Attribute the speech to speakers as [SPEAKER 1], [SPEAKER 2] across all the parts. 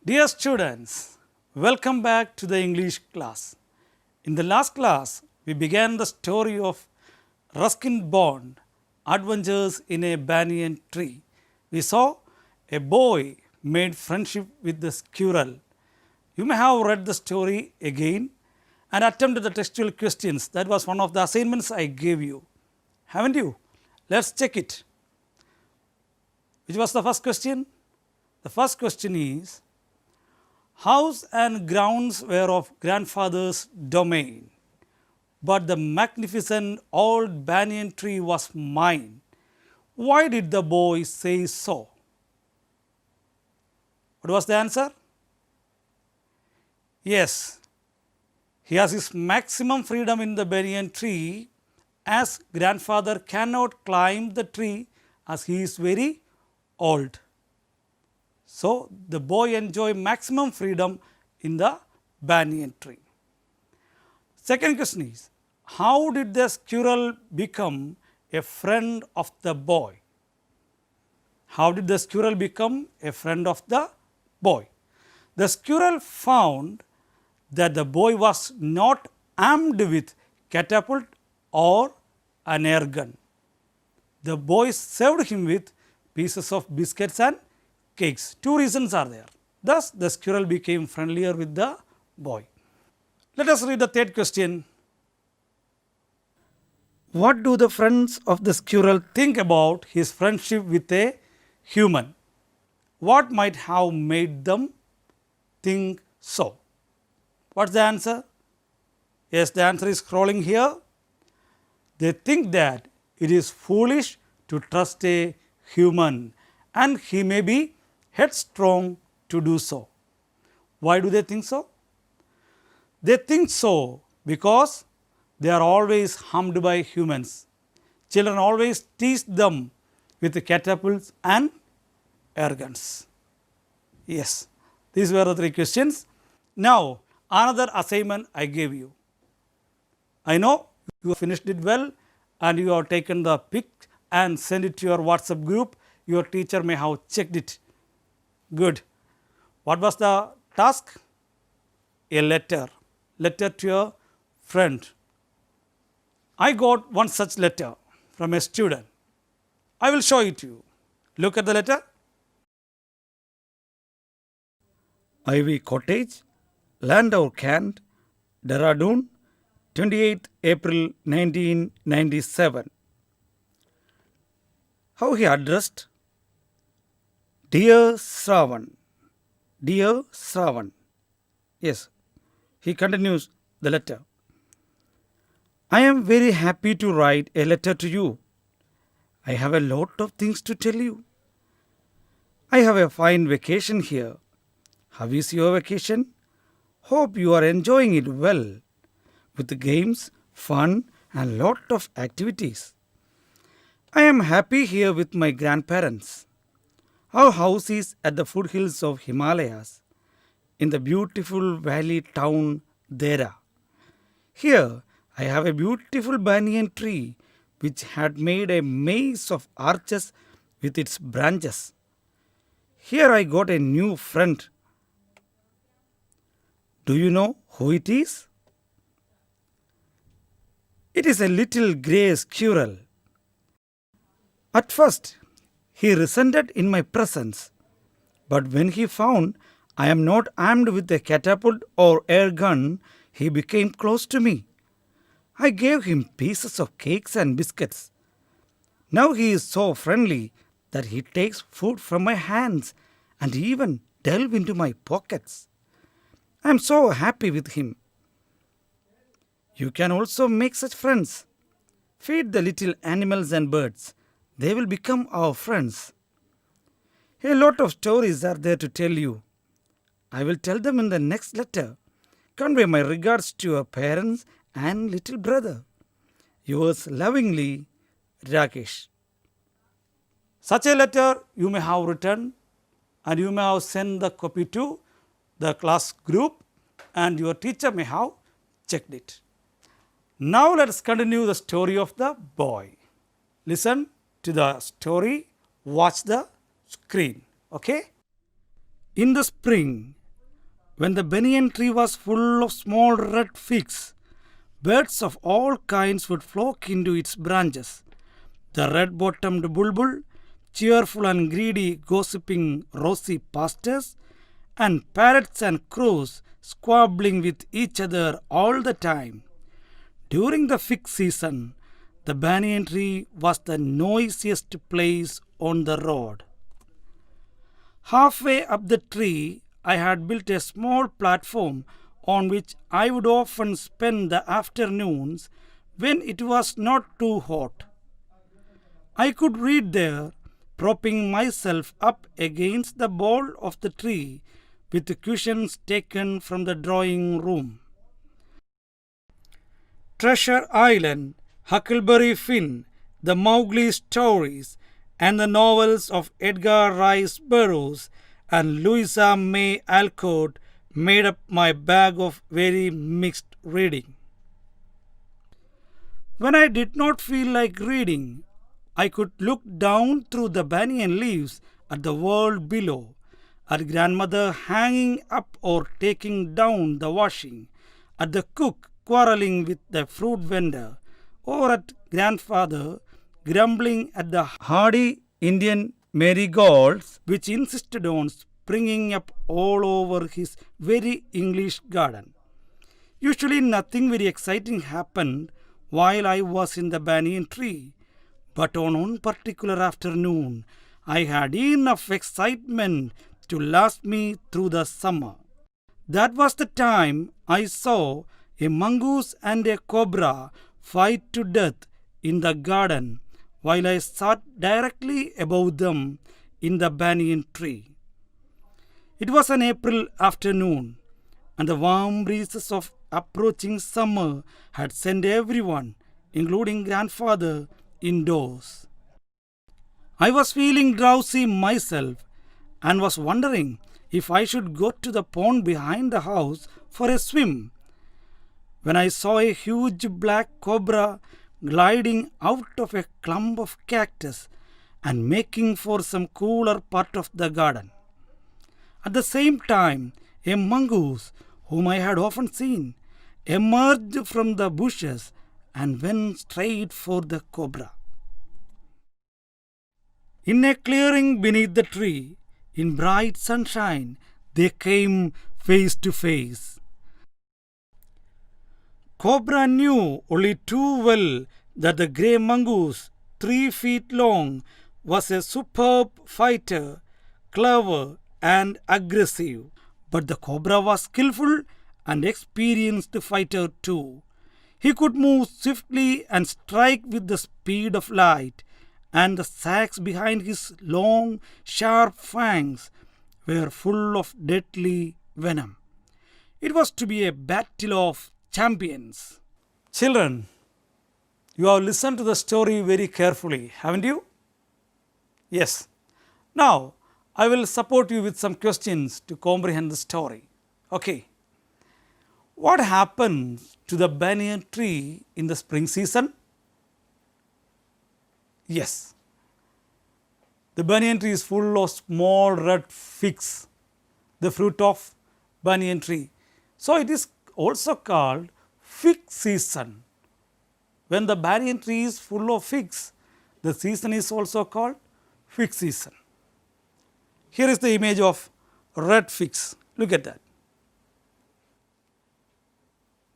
[SPEAKER 1] Dear students, welcome back to the English class. In the last class, we began the story of Ruskin Bond, Adventures in a Banyan Tree. We saw a boy made friendship with the squirrel. You may have read the story again and attempted the textual questions. That was one of the assignments I gave you. Haven't you? Let's check it. Which was the first question? The first question is, house and grounds were of grandfather's domain, but the magnificent old banyan tree was mine. Why did the boy say so? What was the answer? Yes, he has his maximum freedom in the banyan tree, as grandfather cannot climb the tree as he is very old. So, the boy enjoy maximum freedom in the banyan tree. Second question is, how did the squirrel become a friend of the boy? How did the squirrel become a friend of the boy? The squirrel found that the boy was not armed with catapult or an air gun. The boy served him with pieces of biscuits and cakes. Two reasons are there. Thus, the squirrel became friendlier with the boy. Let us read the third question. What do the friends of the squirrel think about his friendship with a human? What might have made them think so? What's the answer? Yes, the answer is scrolling here. They think that it is foolish to trust a human and he may be headstrong to do so. Why do they think so? They think so because they are always harmed by humans. Children always tease them with catapults and air guns. Yes, these were the three questions. Now, another assignment I gave you. I know you finished it well and you have taken the pic and sent it to your WhatsApp group. Your teacher may have checked it. Good. What was the task? A letter to your friend. I got one such letter from a student. I will show it to you. Look at the letter. Ivy Cottage, Landau Cant, Dehradun, 28th April 1997. How he addressed? Dear Shravan, dear Shravan. Yes, he continues the letter. I am very happy to write a letter to you. I have a lot of things to tell you. I have a fine vacation here. How is your vacation? Hope you are enjoying it well, with games, fun and lot of activities. I am happy here with my grandparents. Our house is at the foothills of Himalayas in the beautiful valley town Dera. Here I have a beautiful banyan tree which had made a maze of arches with its branches. Here I got a new friend. Do you know who it is? It is a little grey squirrel. At first, he resented in my presence, but when he found I am not armed with a catapult or air gun, he became close to me. I gave him pieces of cakes and biscuits. Now he is so friendly that he takes food from my hands and even delve into my pockets. I am so happy with him. You can also make such friends. Feed the little animals and birds. They will become our friends. A lot of stories are there to tell you. I will tell them in the next letter. Convey my regards to your parents and little brother. Yours lovingly, Rakesh. Such a letter you may have written and you may have sent the copy to the class group and your teacher may have checked it. Now let us continue the story of the boy. Listen to the story, watch the screen. Okay? In the spring, when the banyan tree was full of small red figs, birds of all kinds would flock into its branches. The red-bottomed bulbul, cheerful and greedy, gossiping rosy pastures, and parrots and crows squabbling with each other all the time. During the fig season, the banyan tree was the noisiest place on the road. Halfway up the tree, I had built a small platform on which I would often spend the afternoons when it was not too hot. I could read there, propping myself up against the bole of the tree with the cushions taken from the drawing room. Treasure Island, Huckleberry Finn, the Mowgli stories, and the novels of Edgar Rice Burroughs and Louisa May Alcott made up my bag of very mixed reading. When I did not feel like reading, I could look down through the banyan leaves at the world below, at grandmother hanging up or taking down the washing, at the cook quarreling with the fruit vendor, or at grandfather grumbling at the hardy Indian marigolds which insisted on springing up all over his very English garden. Usually nothing very exciting happened while I was in the banyan tree, but on one particular afternoon I had enough excitement to last me through the summer. That was the time I saw a mongoose and a cobra fight to death in the garden while I sat directly above them in the banyan tree. It was an April afternoon, and the warm breezes of approaching summer had sent everyone, including grandfather, indoors. I was feeling drowsy myself and was wondering if I should go to the pond behind the house for a swim, when I saw a huge black cobra gliding out of a clump of cactus and making for some cooler part of the garden. At the same time, a mongoose, whom I had often seen, emerged from the bushes and went straight for the cobra. In a clearing beneath the tree, in bright sunshine, they came face to face. Cobra knew only too well that the grey mongoose, 3 feet long, was a superb fighter, clever and aggressive. But the cobra was skillful and experienced fighter too. He could move swiftly and strike with the speed of light, and the sacs behind his long, sharp fangs were full of deadly venom. It was to be a battle of champions. Children, You have listened to the story very carefully, haven't you? Yes. Now, I will support you with some questions to comprehend the story. Okay. What happens to the banyan tree in the spring season? Yes. The banyan tree is full of small red figs, the fruit of banyan tree. So, it is also called fig season. When the banyan tree is full of figs, the season is also called fig season. Here is the image of red figs. Look at that.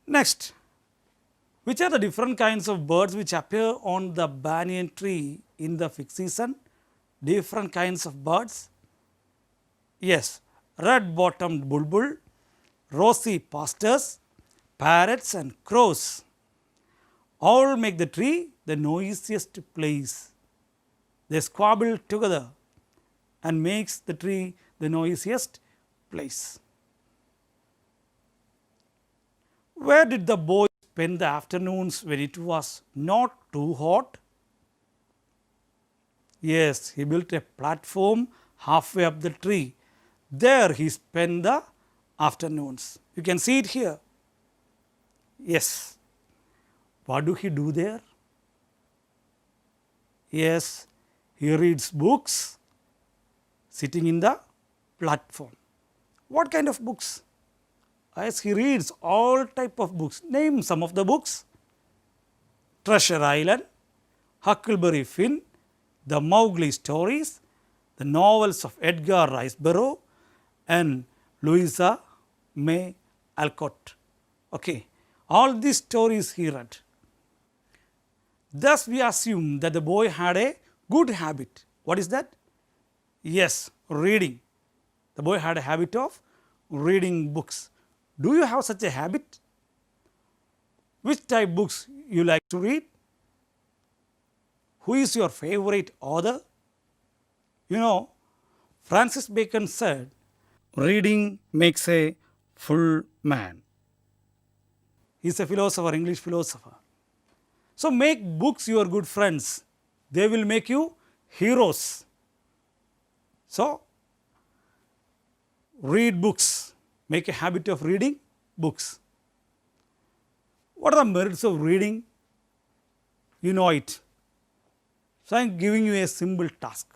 [SPEAKER 1] Next, which are the different kinds of birds which appear on the banyan tree in the fig season? Different kinds of birds. Yes, red-bottomed bulbul, rosy pastors, parrots and crows. All make the tree the noisiest place. They squabble together and makes the tree the noisiest place. Where did the boy spend the afternoons when it was not too hot? Yes, he built a platform halfway up the tree. There he spent the afternoons. You can see it here. Yes. What do he do there? Yes, he reads books sitting in the platform. What kind of books? Yes, he reads all type of books. Name some of the books. Treasure Island, Huckleberry Finn, the Mowgli stories, the novels of Edgar Rice Burroughs and Louisa May Alcott. Okay, all these stories he read. Thus, we assume that the boy had a good habit. What is that? Yes, reading. The boy had a habit of reading books. Do you have such a habit? Which type books you like to read? Who is your favorite author? You know, Francis Bacon said, reading makes a full man. He is a philosopher, English philosopher. So, make books your good friends. They will make you heroes. So, read books. Make a habit of reading books. What are the merits of reading? You know it. So, I am giving you a simple task.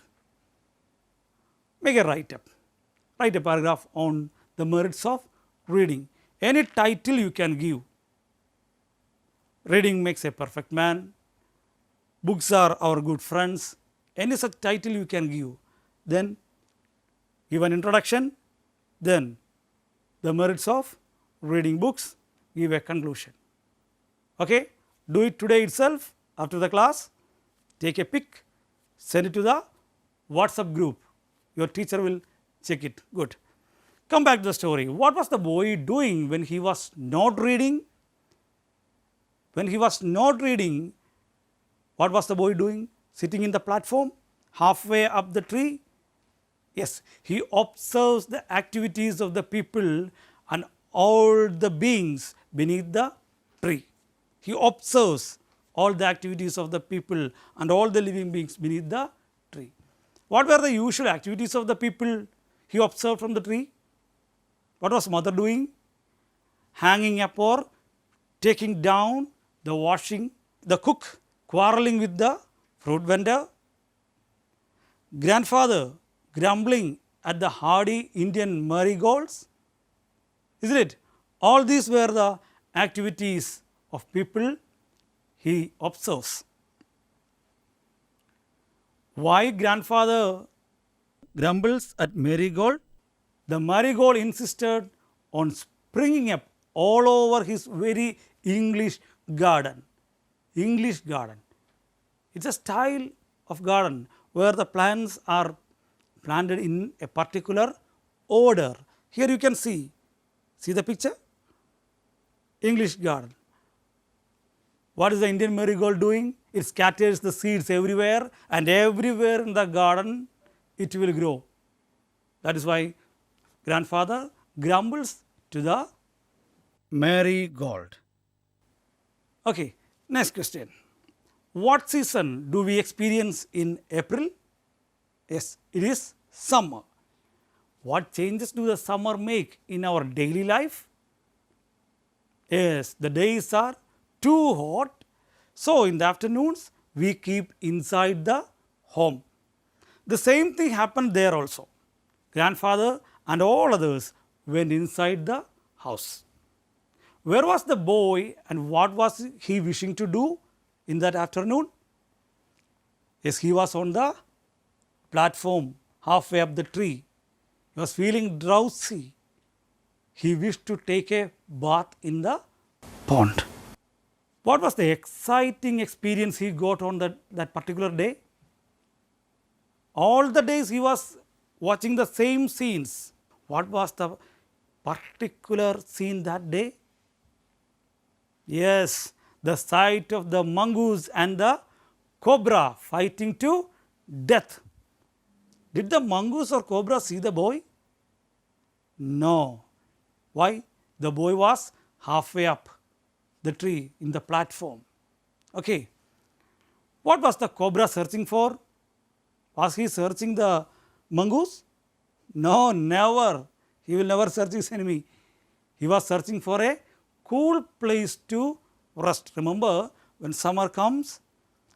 [SPEAKER 1] Make a write-up. Write a paragraph on the merits of reading. Any title you can give. Reading makes a perfect man. Books are our good friends. Any such title you can give. Then give an introduction. Then the merits of reading books. Give a conclusion. Okay? Do it today itself after the class. Take a pic. Send it to the WhatsApp group. Your teacher will check it. Good. Come back to the story. What was the boy doing when he was not reading? When he was not reading, what was the boy doing? Sitting in the platform, halfway up the tree? Yes, he observes the activities of the people and all the beings beneath the tree. He observes all the activities of the people and all the living beings beneath the tree. What were the usual activities of the people he observed from the tree? What was mother doing? Hanging up or taking down the washing, the cook quarreling with the fruit vendor, grandfather grumbling at the hardy Indian marigolds, isn't it? All these were the activities of people he observes. Why grandfather grumbles at marigold? The marigold insisted on springing up all over his very English garden. English garden. It is a style of garden where the plants are planted in a particular order. Here you can see the picture? English garden. What is the Indian marigold doing? It scatters the seeds everywhere, and everywhere in the garden it will grow. That is why grandfather grumbles to the marigold. Okay, next question. What season do we experience in April? Yes, it is summer. What changes do the summer make in our daily life? Yes, the days are too hot, so in the afternoons we keep inside the home. The same thing happened there also. Grandfather and all others went inside the house. Where was the boy and what was he wishing to do in that afternoon? Yes, he was on the platform halfway up the tree. He was feeling drowsy. He wished to take a bath in the pond. What was the exciting experience he got on that particular day? All the days he was watching the same scenes. What was the particular scene that day? Yes, the sight of the mongoose and the cobra fighting to death. Did the mongoose or cobra see the boy? No. Why? The boy was halfway up the tree in the platform. Okay. What was the cobra searching for? Was he searching the mongoose? No, never. He will never search his enemy. He was searching for a cool place to rest. Remember, when summer comes,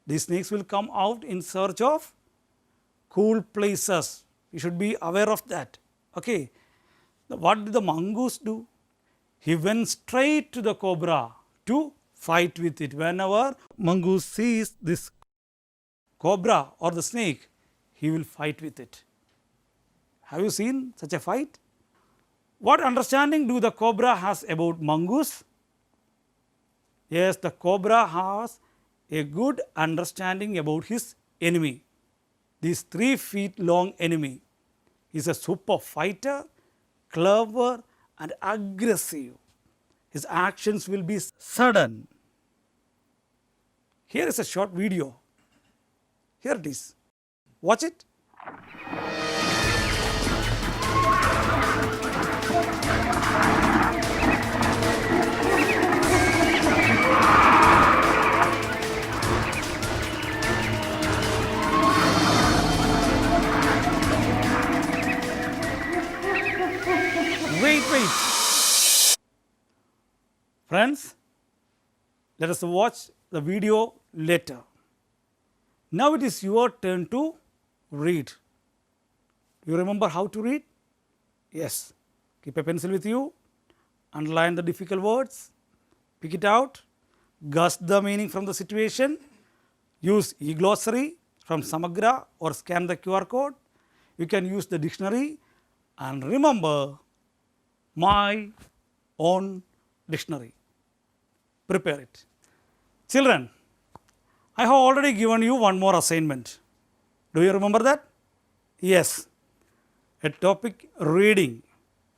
[SPEAKER 1] these snakes will come out in search of cool places. You should be aware of that. Okay. What did the mongoose do? He went straight to the cobra to fight with it. Whenever mongoose sees this cobra or the snake, he will fight with it. Have you seen such a fight? What understanding do the cobra has about mongoose? Yes, the cobra has a good understanding about his enemy. This 3 feet long enemy is a super fighter, clever and aggressive. His actions will be sudden. Here is a short video. Here it is. Watch it. Wait. Friends, let us watch the video later. Now it is your turn to read. Do you remember how to read? Yes. Keep a pencil with you. Underline the difficult words. Pick it out. Guess the meaning from the situation. Use e-glossary from Samagra or scan the QR code. You can use the dictionary and remember my own dictionary. Prepare it. Children, I have already given you one more assignment. Do you remember that? Yes. A topic reading.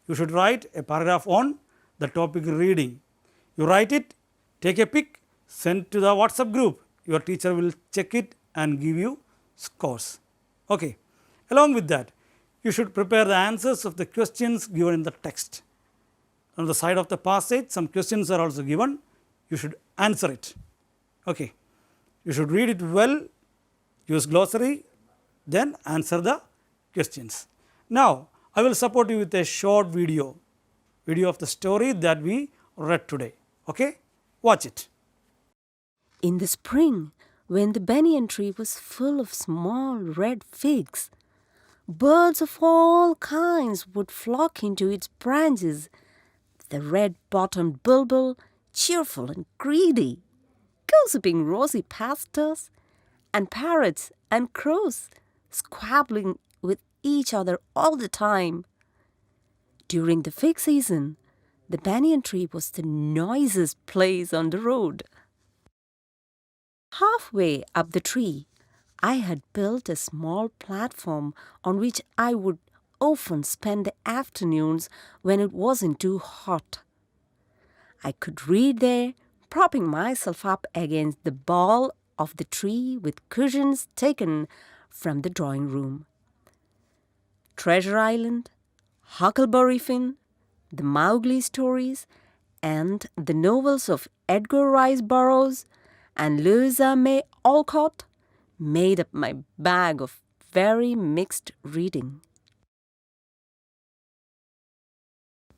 [SPEAKER 1] You should write a paragraph on the topic reading. You write it, take a pic, send to the WhatsApp group. Your teacher will check it and give you scores. Okay. Along with that, you should prepare the answers of the questions given in the text. On the side of the passage, some questions are also given. You should answer it. Okay. You should read it well, use glossary, then answer the questions. Now, I will support you with a short video of the story that we read today. Okay? Watch it.
[SPEAKER 2] In the spring, when the banyan tree was full of small red figs, birds of all kinds would flock into its branches. The red-bottomed bulbul, cheerful and greedy, gossiping rosy pastors, and parrots and crows squabbling with each other all the time. During the fig season, the banyan tree was the noisiest place on the road. Halfway up the tree, I had built a small platform on which I would often spend the afternoons when it wasn't too hot. I could read there, propping myself up against the bole of the tree with cushions taken from the drawing room. Treasure Island, Huckleberry Finn, the Mowgli stories, and the novels of Edgar Rice Burroughs and Louisa May Alcott made up my bag of very mixed reading.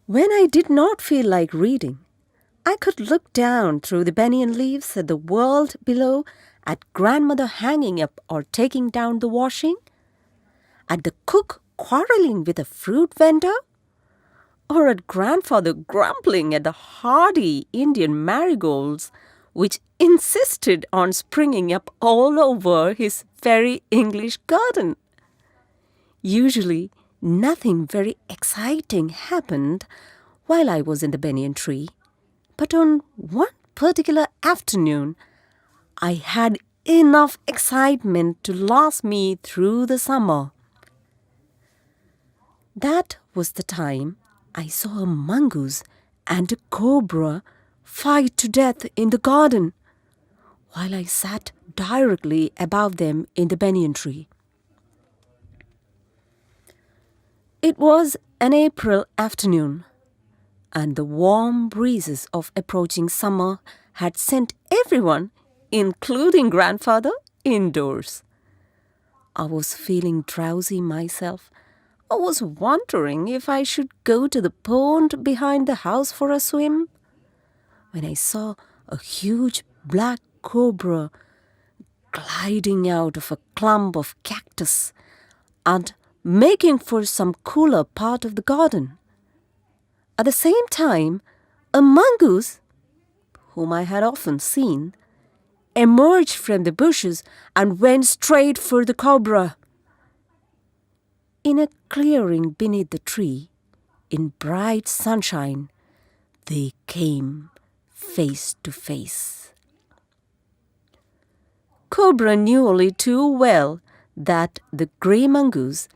[SPEAKER 2] When I did not feel like reading, I could look down through the banyan leaves at the world below, at grandmother hanging up or taking down the washing, at the cook quarreling with a fruit vendor, or at grandfather grumbling at the hardy Indian marigolds which insisted on springing up all over his very English garden. Usually, nothing very exciting happened while I was in the banyan tree, but on one particular afternoon, I had enough excitement to last me through the summer. That was the time I saw a mongoose and a cobra fight to death in the garden, while I sat directly above them in the banyan tree. It was an April afternoon, and the warm breezes of approaching summer had sent everyone, including grandfather, indoors. I was feeling drowsy myself. I was wondering if I should go to the pond behind the house for a swim, when I saw a huge black cobra gliding out of a clump of cactus and making for some cooler part of the garden. At the same time, a mongoose, whom I had often seen, emerged from the bushes and went straight for the cobra. In a clearing beneath the tree, in bright sunshine, they came face to face. Cobra knew only too well that the grey mongoose,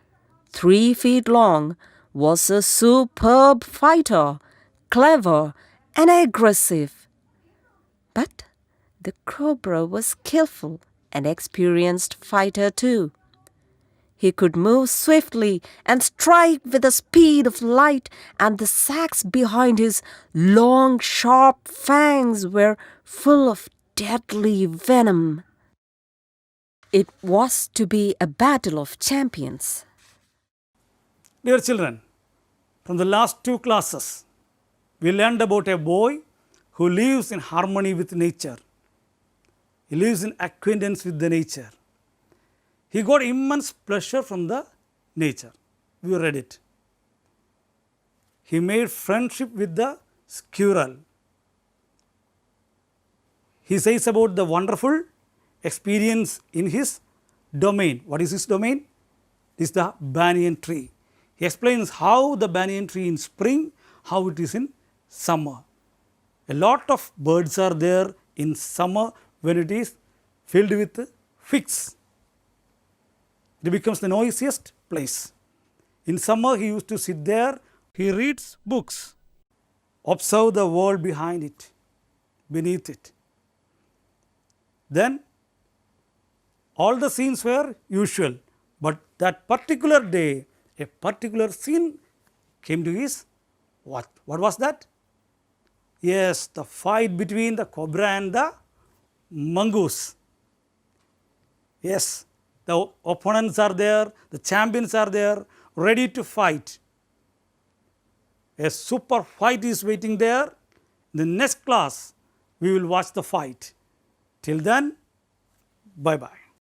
[SPEAKER 2] 3 feet long, was a superb fighter, clever and aggressive. But the cobra was skillful and experienced fighter too. He could move swiftly and strike with the speed of light, and the sacs behind his long, sharp fangs were full of deadly venom. It was to be a battle of champions.
[SPEAKER 1] Dear children, from the last 2 classes, we learned about a boy who lives in harmony with nature. He lives in acquaintance with the nature. He got immense pleasure from the nature. We read it. He made friendship with the squirrel. He says about the wonderful experience in his domain. What is his domain? It is the banyan tree. He explains how the banyan tree in spring, how it is in summer. A lot of birds are there in summer when it is filled with figs. It becomes the noisiest place. In summer, he used to sit there. He reads books. Observe the world behind it, beneath it. Then, all the scenes were usual. But that particular day, a particular scene came to his what? What was that? Yes, the fight between the cobra and the mongoose. Yes, the opponents are there, the champions are there, ready to fight. A super fight is waiting there. In the next class, we will watch the fight. Till then, bye-bye.